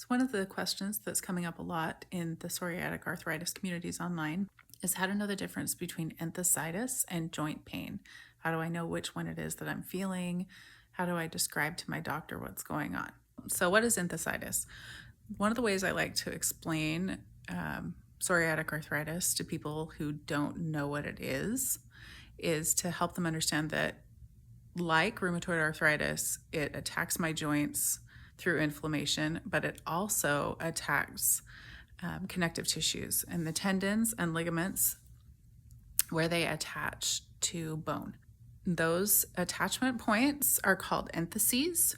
So one of the questions that's coming up a lot in the psoriatic arthritis communities online is how to know the difference between enthesitis and joint pain. How do I know which one it is that I'm feeling? How do I describe to my doctor what's going on? So what is enthesitis? One of the ways I like to explain psoriatic arthritis to people who don't know what it is to help them understand that, like rheumatoid arthritis, it attacks my joints through inflammation, but it also attacks connective tissues and the tendons and ligaments where they attach to bone. Those attachment points are called entheses,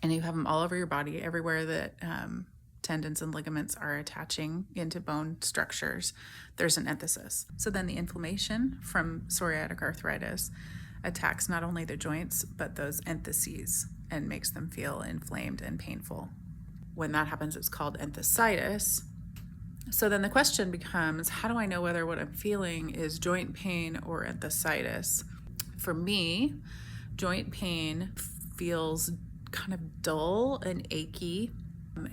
and you have them all over your body, everywhere that tendons and ligaments are attaching into bone structures. There's an enthesis. So then the inflammation from psoriatic arthritis attacks not only the joints, but those entheses and makes them feel inflamed and painful. When that happens, it's called enthesitis. So then the question becomes, how do I know whether what I'm feeling is joint pain or enthesitis? For me, joint pain feels kind of dull and achy.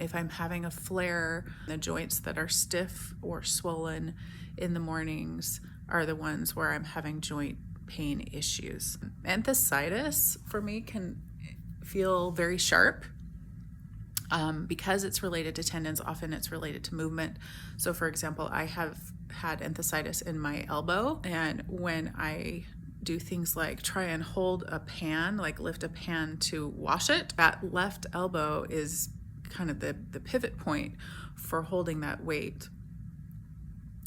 If I'm having a flare, the joints that are stiff or swollen in the mornings are the ones where I'm having joint pain issues. Enthesitis for me can feel very sharp. Because it's related to tendons, often it's related to movement. So for example, I have had enthesitis in my elbow, and when I do things like try and hold a pan, like lift a pan to wash it, that left elbow is kind of the pivot point for holding that weight.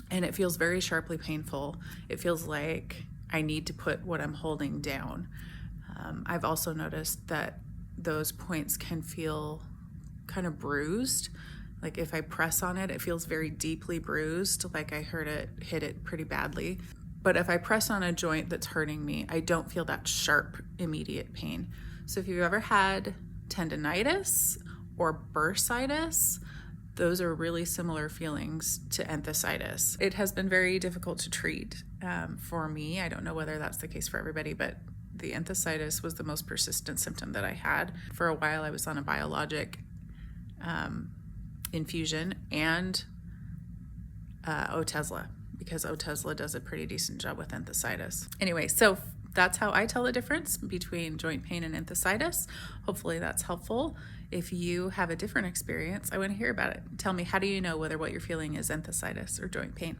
And it feels very sharply painful. It feels like I need to put what I'm holding down. I've also noticed that those points can feel kind of bruised. Like if I press on it, it feels very deeply bruised, like I hit it pretty badly. But if I press on a joint that's hurting me, I don't feel that sharp, immediate pain. So if you've ever had tendonitis or bursitis, those are really similar feelings to enthesitis. It has been very difficult to treat for me. I don't know whether that's the case for everybody, but the enthesitis was the most persistent symptom that I had. For a while, I was on a biologic infusion and Otezla, because Otezla does a pretty decent job with enthesitis. Anyway, so that's how I tell the difference between joint pain and enthesitis. Hopefully that's helpful. If you have a different experience, I want to hear about it. Tell me, how do you know whether what you're feeling is enthesitis or joint pain?